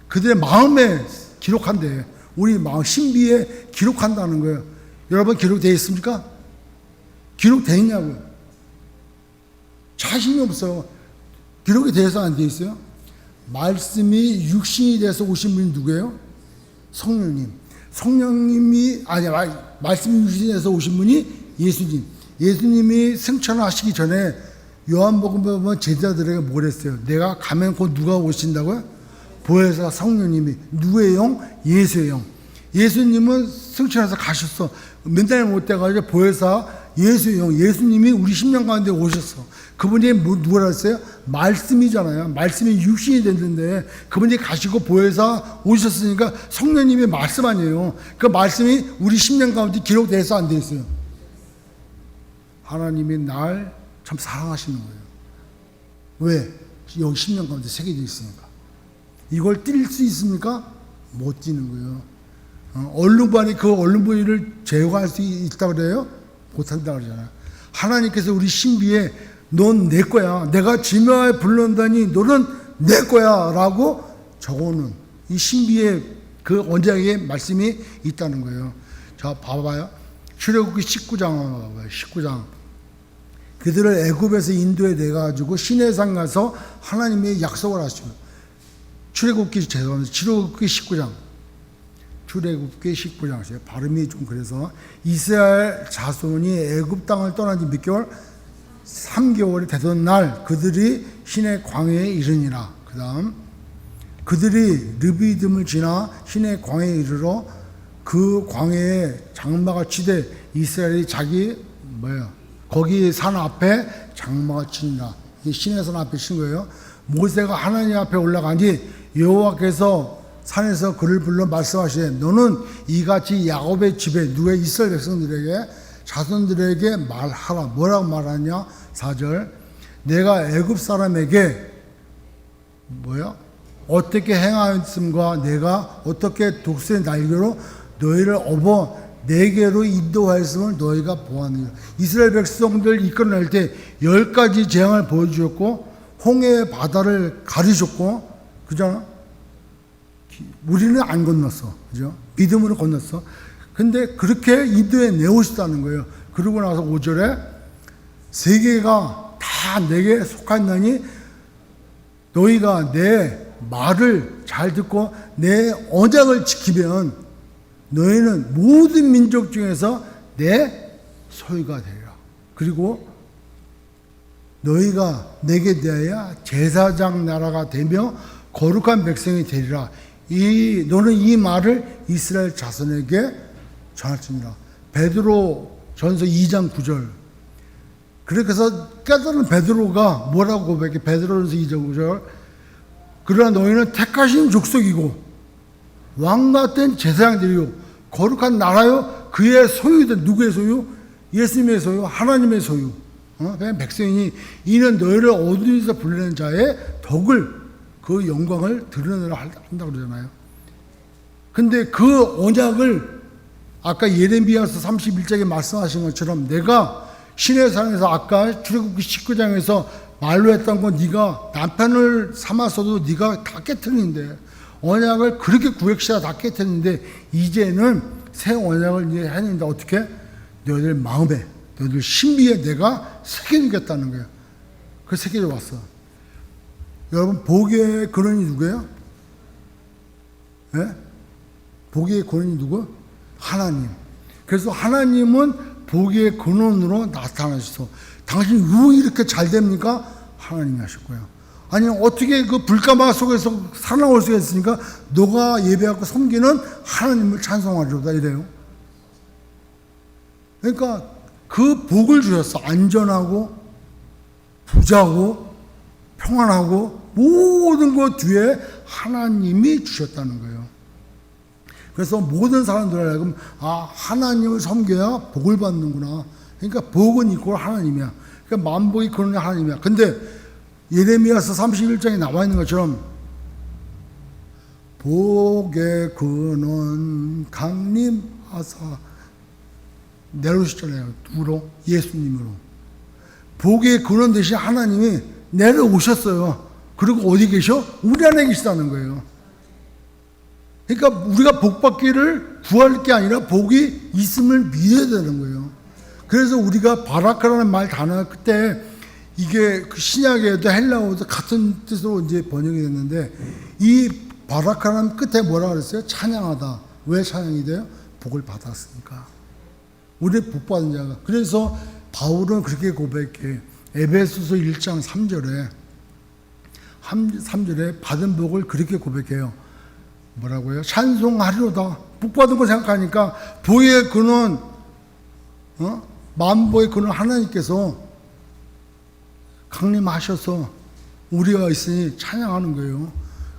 그들의 마음에 기록한대. 우리 마음 신비에 기록한다는 거예요. 여러분 기록되어 있습니까? 기록되어 있냐고요. 자신이 없어요. 기록이 돼서 안 되어 있어요? 말씀이 육신이 돼서 오신 분이 누구예요? 성령님. 성령님이 말씀이 육신이 돼서 오신 분이 예수님. 예수님이 승천하시기 전에 요한복음 보면 제자들에게 뭘 했어요? 내가 가면 곧 누가 오신다고요? 보혜사 성령님이. 누구의 영? 예수의 영. 예수님은 승천해서 가셨어. 맨날 못 돼가지고 보혜사 예수의 영. 예수님이 우리 심령 가운데 오셨어. 그분이 누구라 했어요? 말씀이잖아요. 말씀이 육신이 됐는데 그분이 가시고 보혜사 오셨으니까 성령님의 말씀 아니에요. 그 말씀이 우리 심령 가운데 기록돼서 안 돼 있어요. 하나님이 날 참 사랑하시는 거예요. 왜? 여기 심령 가운데 새겨져 있으니까. 이걸 뛸 수 있습니까? 못 뛰는 거예요. 언론반이 그 언론부위를 제어할 수 있다고 그래요? 못한다고 그러잖아요. 하나님께서 우리 신비에 넌 내 거야. 내가 지명하여 불렀다니 너는 내 거야. 라고 적어놓은 이 신비의 그 언약의 말씀이 있다는 거예요. 자, 봐봐요. 출애굽기 19장 한번 봐봐요. 19장. 그들을 애굽에서 인도해 내가지고 시내산 가서 하나님의 약속을 하시고 출애굽기 죄송합니다. 출애굽기 19장. 출애굽기 19장. 발음이 좀 그래서 이스라엘 자손이 애굽 땅을 떠난 지 몇 개월? 3개월이 되던 날 그들이 시내 광야에 이르니라. 그 다음 그들이 르비딤을 지나 시내 광야에 이르러 그 광야에 장마가 치되 이스라엘이 자기 거기 산 앞에 장마가 치니라. 이게 시내 산 앞에 친 거예요. 모세가 하나님 앞에 올라가니 여호와께서 산에서 그를 불러 말씀하시되 너는 이같이 야곱의 집에 누구의 이스라엘 백성들에게 자손들에게 말하라. 뭐라고 말하냐? 4절. 내가 애굽 사람에게 어떻게 행하였음과 내가 어떻게 독수리의 날개로 너희를 업어 내게로 인도하였음을 너희가 보았느니라. 이스라엘 백성들 이끌어낼 때 10가지 재앙을 보여주셨고 홍해 바다를 가르셨고 그잖아. 우리는 안 건넜어. 그죠? 믿음으로 건넜어. 근데 그렇게 인도에 내오셨다는 거예요. 그러고 나서 5절에 세계가 다 내게 속하나니 너희가 내 말을 잘 듣고 내 언약을 지키면 너희는 모든 민족 중에서 내 소유가 되리라. 그리고 너희가 내게 대하여 제사장 나라가 되며 거룩한 백성이 되리라. 너는 이 말을 이스라엘 자손에게 전할지니라. 베드로 전서 2장 9절. 그래서 깨달은 베드로가 뭐라고 고백해? 베드로전서 2장 9절. 그러나 너희는 택하신 족속이고 왕같은 제사장들이요 거룩한 나라요 그의 소유된 누구의 소유? 예수님의 소유, 하나님의 소유. 그냥 백성이니 이는 너희를 어둠에서 불리는 자의 덕을 그 영광을 드러내라 한다고 그러잖아요. 근데 그 언약을 아까 예레미야서 31장에 말씀하신 것처럼 내가 시내산에서 아까 출애굽기 19장에서 말로 했던 건 네가 남편을 삼았어도 네가 다 깨트리는데 언약을 그렇게 900시가 다 깨뜨렸는데 이제는 새 언약을 이제 했는데 어떻게? 너희들 마음에, 너희들 신비에 내가 새겨주겠다는 거예요. 그 새겨져 왔어. 여러분, 복의 근원이 누구예요? 예? 복의 근원이 누구? 하나님. 그래서 하나님은 복의 근원으로 나타나셔서 당신이 왜 이렇게 잘 됩니까? 하나님이 하실 거예요. 아니, 어떻게 그 불가마 속에서 살아나올 수가 있으니까 너가 예배하고 섬기는 하나님을 찬송하리로다 이래요. 그러니까 그 복을 주셨어. 안전하고 부자고 평안하고 모든 것 뒤에 하나님이 주셨다는 거예요. 그래서 모든 사람들 하여금 하나님을 섬겨야 복을 받는구나. 그러니까 복은 이꼴 하나님이야. 그러니까 만복이 그런 하나님이야. 근데 예레미야서 31장에 나와 있는 것처럼 복의 근원 강림하사 내려오셨잖아요. 누구로? 예수님으로. 복의 근원 대신 하나님이 내려오셨어요. 그리고 어디 계셔? 우리 안에 계시다는 거예요. 그러니까 우리가 복 받기를 구할 게 아니라 복이 있음을 믿어야 되는 거예요. 그래서 우리가 바라크라는 말 단어 그때 이게 그 신약에도 헬라어도 같은 뜻으로 이제 번역이 됐는데 이 바라크라는 끝에 뭐라 그랬어요? 찬양하다. 왜 찬양이 돼요? 복을 받았으니까. 우리 복 받은 자가. 그래서 바울은 그렇게 고백해. 에베소서 1장 3절에 받은 복을 그렇게 고백해요. 뭐라고요? 찬송하리로다. 복 받은 거 생각하니까 복의 근원, 만복의 근원 하나님께서 강림하셔서 우리가 있으니 찬양하는 거예요.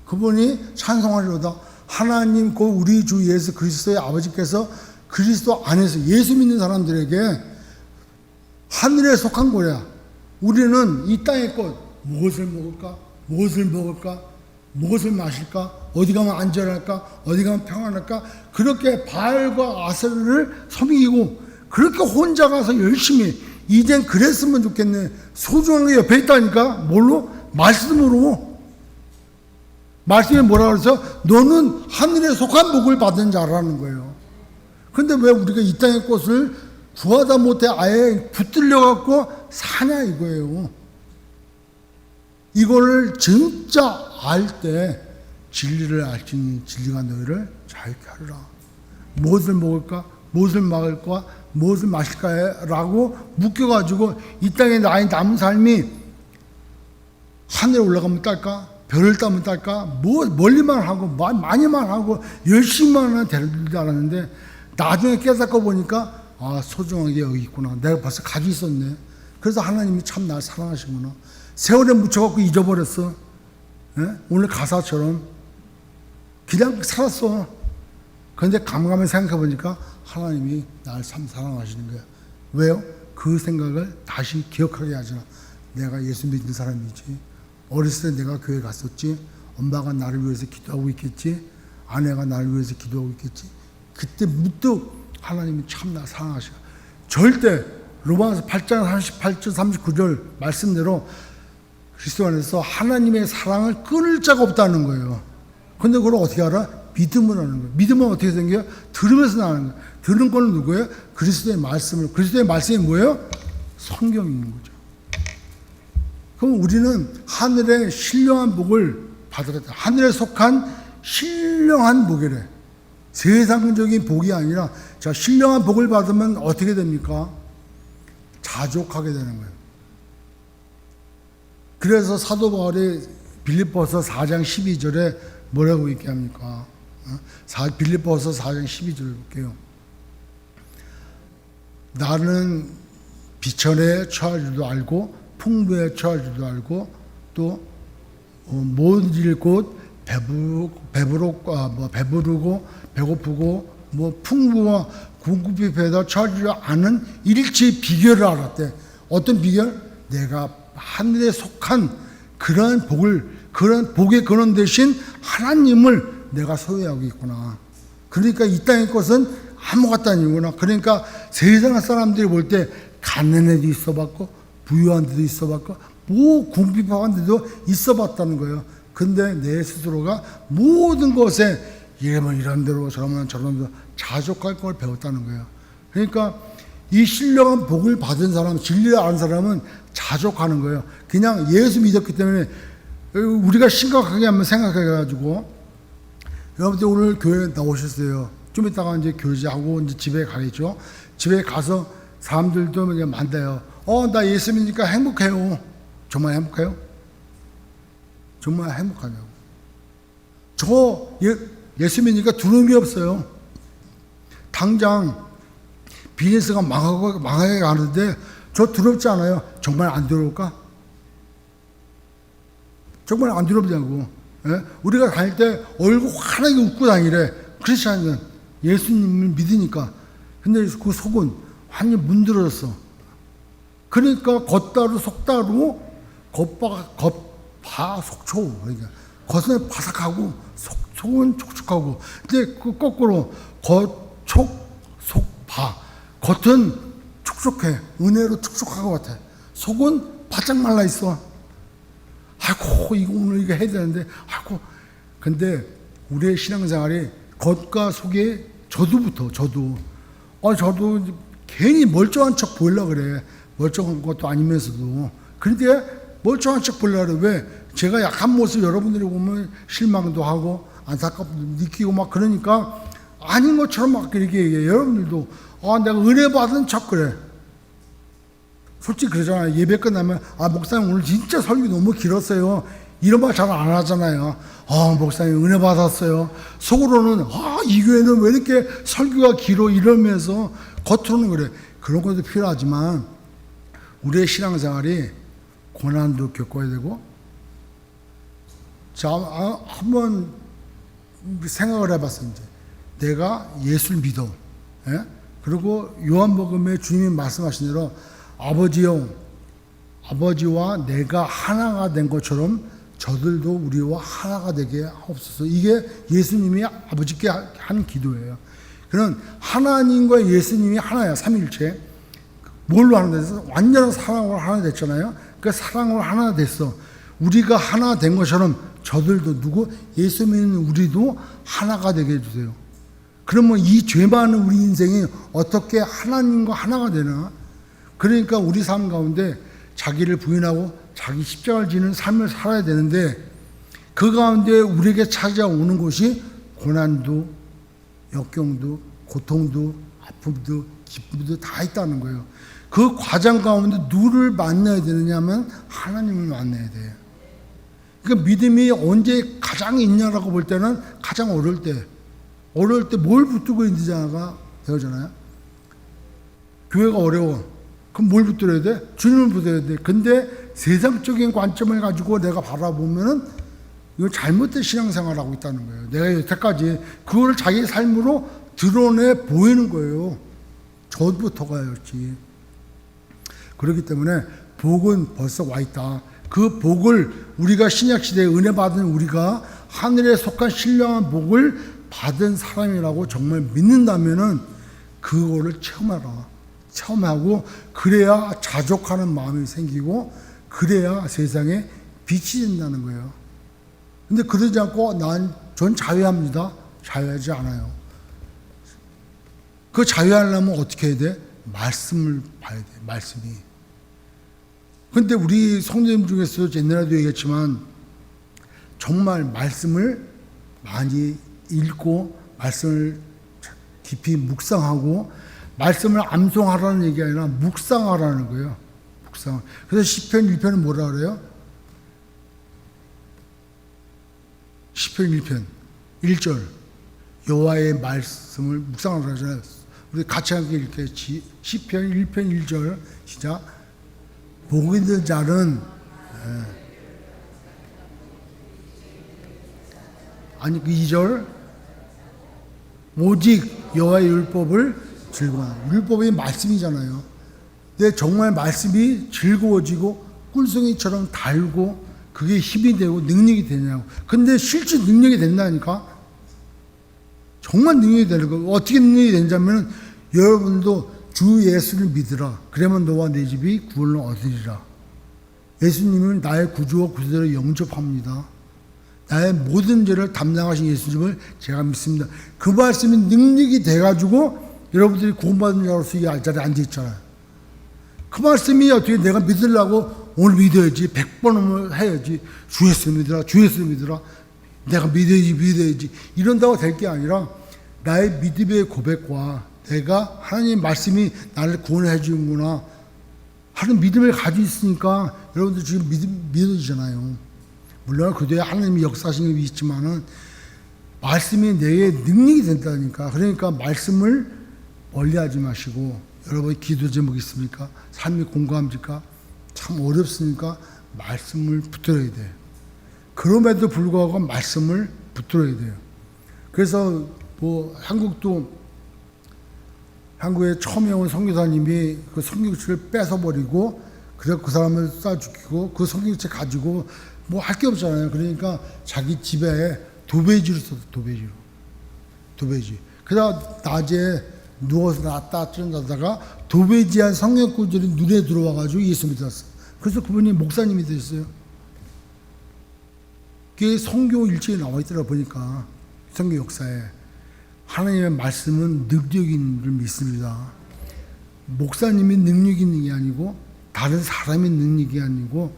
그분이 찬송하리로다. 하나님 곧 우리 주 예수 그리스도의 아버지께서 그리스도 안에서 예수 믿는 사람들에게 하늘에 속한 거야. 우리는 이 땅의 것 무엇을 먹을까? 무엇을 먹을까? 무엇을 마실까? 어디 가면 안전할까? 어디 가면 평안할까? 그렇게 바알과 아세르를 섬기고 그렇게 혼자 가서 열심히 이젠 그랬으면 좋겠네. 소중한 게 옆에 있다니까. 뭘로? 말씀으로. 말씀이 뭐라 그래서 너는 하늘에 속한 복을 받은 자라는 거예요. 근데 왜 우리가 이 땅의 것을 구하다 못해 아예 붙들려 갖고 사냐 이거예요. 이거를 진짜 알 때 진리를 알지니 진리가 너희를 자유케 하리라. 무엇을 먹을까? 무엇을 먹을까? 무엇을 마실까? 라고 묶여가지고 이 땅에 나의 남은 삶이 하늘에 올라가면 딸까? 별을 따면 딸까? 뭐 멀리만 하고 많이만 하고 열심히만 하면 되는 줄 알았는데 나중에 깨닫고 보니까 소중한 게 여기 있구나. 내가 벌써 가지고 있었네. 그래서 하나님이 참 날 사랑하시구나. 세월에 묻혀갖고 잊어버렸어. 예? 오늘 가사처럼 그냥 살았어. 그런데 감감히 생각해 보니까 하나님이 날 참 사랑하시는 거야. 왜요? 그 생각을 다시 기억하게 하잖아. 내가 예수 믿는 사람이지. 어렸을 때 내가 교회 갔었지. 엄마가 나를 위해서 기도하고 있겠지. 아내가 나를 위해서 기도하고 있겠지. 그때 문득 하나님이 참 나 사랑하셔. 절대 로마서 8장 38절 39절 말씀대로 그리스도 안에서 하나님의 사랑을 끊을 자가 없다는 거예요. 근데 그걸 어떻게 알아? 믿음을 하는 거예요. 믿음은 어떻게 생겨요? 들으면서 나는 거예요. 들은 거는 누구예요? 그리스도의 말씀을. 그리스도의 말씀이 뭐예요? 성경인 거죠. 그럼 우리는 하늘의 신령한 복을 받으라. 하늘에 속한 신령한 복이래. 세상적인 복이 아니라 자, 신령한 복을 받으면 어떻게 됩니까? 자족하게 되는 거예요. 그래서 사도 바울이 빌립보서 4장 12절에 뭐라고 얘기합니까? 빌립보서 4장 12절 볼게요. 나는 비천에 처할 줄도 알고 풍부에 처할 줄도 알고 또 모든 일 곧 배부르고 배고프고 풍부와 궁핍에 처할 줄 아는 일체의 비결을 알았대. 어떤 비결? 내가 하늘에 속한 그러한 복의 근원 대신 하나님을 내가 소유하고 있구나. 그러니까 이 땅의 것은 아무것도 아니구나. 그러니까 세상 사람들이 볼 때 가난한 데도 있어봤고 부유한 데도 있어봤고 궁핍한 데도 있어봤다는 거예요. 근데 내 스스로가 모든 것에 이러면 이런 대로 저러면 저런 대로 자족할 걸 배웠다는 거예요. 그러니까 이 신령한 복을 받은 사람, 진리를 아는 사람은 자족하는 거예요. 그냥 예수 믿었기 때문에 우리가 심각하게 한번 생각해가지고, 여러분들 오늘 교회 나오셨어요. 좀 이따가 이제 교제하고 이제 집에 가겠죠. 집에 가서 사람들도 그냥 만나요. 나 예수 믿으니까 행복해요. 정말 행복해요? 정말 행복하냐고. 저 예수 믿으니까 두려움이 없어요. 당장 비즈니스가 망하게 가는데 저 두렵지 않아요? 정말 안 두려울까? 정말 안 두렵냐고. 예? 우리가 다닐 때 얼굴 환하게 웃고 다니래. 크리스찬은 예수님을 믿으니까. 근데 그 속은 완전 문드러졌어. 그러니까 겉다루 속다루 겉바 속초. 그러니까 겉은 바삭하고 속은 촉촉하고. 근데 그 거꾸로 겉촉 속바. 겉은 촉촉해. 은혜로 촉촉한 것 같아. 속은 바짝 말라 있어. 아이고, 이거 오늘 이거 해야 되는데, 아이고. 근데 우리의 신앙생활이 겉과 속에 저도 괜히 멀쩡한 척 보이려고 그래. 멀쩡한 것도 아니면서도. 그런데 멀쩡한 척 보이려고 그래. 왜? 제가 약한 모습 여러분들이 보면 실망도 하고 안타깝도 느끼고 막 그러니까 아닌 것처럼 막 이렇게 얘기해. 여러분들도 내가 은혜 받은 척 그래. 솔직히 그러잖아요. 예배 끝나면 목사님 오늘 진짜 설교 너무 길었어요. 이런 말 잘 안 하잖아요. 목사님 은혜 받았어요. 속으로는 이 교회는 왜 이렇게 설교가 길어 이러면서 겉으로는 그래. 그런 것도 필요하지만 우리의 신앙생활이 고난도 겪어야 되고, 자, 한번 생각을 해봤어요. 이제 내가 예수를 믿어. 예? 그리고 요한복음에 주님이 말씀하신 대로 아버지여, 아버지와 내가 하나가 된 것처럼 저들도 우리와 하나가 되게 하옵소서. 이게 예수님이 아버지께 한 기도예요. 그런 하나님과 예수님이 하나야. 삼위일체. 뭘로 하나 됐어? 완전한 사랑으로 하나 됐잖아요. 그 사랑으로 하나 됐어. 우리가 하나 된 것처럼 저들도 누구? 예수 믿는 우리도 하나가 되게 해주세요. 그러면 이 죄 많은 우리 인생이 어떻게 하나님과 하나가 되나? 그러니까 우리 삶 가운데 자기를 부인하고 자기 십자가를 지는 삶을 살아야 되는데, 그 가운데 우리에게 찾아오는 것이 고난도, 역경도, 고통도, 아픔도, 기쁨도 다 있다는 거예요. 그 과정 가운데 누구를 만나야 되느냐 하면 하나님을 만나야 돼요. 그러니까 믿음이 언제 가장 있냐라고 볼 때는 가장 어려울 때 뭘 붙들고 있는지가 배우잖아요. 교회가 어려워. 그럼 뭘 붙들어야 돼? 주님을 붙들어야 돼. 근데 세상적인 관점을 가지고 내가 바라보면은 이거 잘못된 신앙생활을 하고 있다는 거예요. 내가 여태까지 그거를 자기 삶으로 드러내 보이는 거예요. 저부터가였지. 그렇기 때문에 복은 벌써 와 있다. 그 복을 우리가 신약시대에 은혜 받은 우리가 하늘에 속한 신령한 복을 받은 사람이라고 정말 믿는다면은 그거를 체험하고 그래야 자족하는 마음이 생기고 그래야 세상에 빛이 된다는 거예요. 근데 그러지 않고 전 자유합니다. 자유하지 않아요. 그 자유하려면 어떻게 해야 돼? 말씀을 봐야 돼. 말씀이. 근데 우리 성도님 중에서 옛날에도 얘기했지만 정말 말씀을 많이 읽고 말씀을 깊이 묵상하고 말씀을 암송하라는 얘기가 아니라 묵상하라는 거예요. 묵상. 그래서 시편 1편은 뭐라 그래요? 시편 1편 1절 여호와의 말씀을 묵상하라 하잖아요. 우리 같이 함께 이렇게 시편 1편 1절 시작. 복 있는 자는 아니 그 2절 오직 여호와의 율법을 즐거워하는, 율법이 말씀이잖아요. 근데 정말 말씀이 즐거워지고 꿀송이처럼 달고 그게 힘이 되고 능력이 되냐고. 근데 실제 능력이 된다니까. 정말 능력이 되는 거. 어떻게 능력이 되냐면 여러분도 주 예수를 믿으라. 그러면 너와 내 집이 구원을 얻으리라. 예수님은 나의 구주와 구세주로 영접합니다. 나의 모든 죄를 담당하신 예수님을 제가 믿습니다. 그 말씀이 능력이 돼가지고 여러분들이 구원받은 자로서 이 자리에 앉아있잖아요. 그 말씀이 어떻게 내가 믿으려고 오늘 믿어야지 100번을 해야지 주 예수 믿으라 주 예수 믿으라 내가 믿어야지 이런다고 될 게 아니라 나의 믿음의 고백과 내가 하나님 말씀이 나를 구원해 주는구나 하는 믿음을 가지고 있으니까 여러분들 지금 믿어지잖아요. 물론 그대에 하나님이 역사하시는 게 있지만은 말씀이 내게 능력이 된다니까. 그러니까 말씀을 멀리하지 마시고 여러분 기도 제목 있습니까? 삶이 공감합니까? 참 어렵습니까? 말씀을 붙들어야 돼요. 그럼에도 불구하고 말씀을 붙들어야 돼요. 그래서 뭐 한국에 처음에 온 선교사님이 그 성경책을 뺏어버리고 그래서 그 사람을 쏴 죽이고 그 성경책 가지고 뭐 할 게 없잖아요. 그러니까 자기 집에 도배지를 썼어. 도배지. 그러다 낮에 누워서 놨다 쩐다다가 도배지한 성경 구절이 눈에 들어와가지고 예수 믿었어. 그래서 그분이 목사님이 됐어요. 그게 성경 일지에 나와 있더라 보니까 성경 역사에 하나님의 말씀은 능력 있는 줄 믿습니다. 목사님이 능력 있는 게 아니고 다른 사람의 능력이 아니고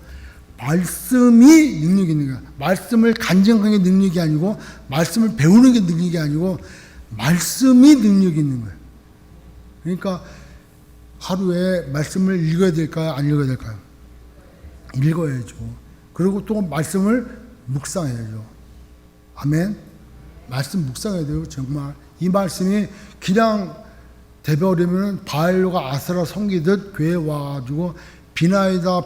말씀이 능력 있는 거야. 말씀을 간증하는 게 능력이 아니고 말씀을 배우는 게 능력이 아니고 말씀이 능력 있는 거예요. 그러니까 하루에 말씀을 읽어야 될까요? 안 읽어야 될까요? 읽어야죠. 그리고 또 말씀을 묵상해야죠. 아멘. 말씀 묵상해야 돼요. 정말 이 말씀이 그냥 대버리면 바알과 아세라 섬기듯 교회에 와가지고 비나이다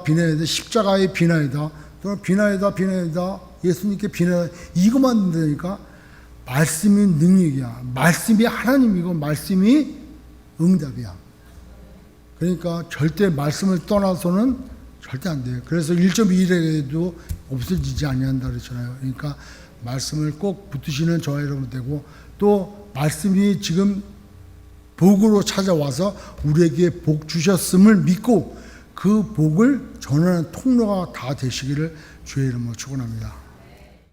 십자가의 비나이다 또는 비나이다 예수님께 비나이다 이것만 된다니까. 말씀이 능력이야. 말씀이 하나님이고 말씀이 응답이야. 그러니까 절대 말씀을 떠나서는 절대 안 돼요. 그래서 1.2래도 없어지지 아니한다 그랬잖아요. 그러니까 말씀을 꼭 붙드시는 저와 여러분 되고 또 말씀이 지금 복으로 찾아와서 우리에게 복 주셨음을 믿고 그 복을 전하는 통로가 다 되시기를 주의 이름으로 축원합니다.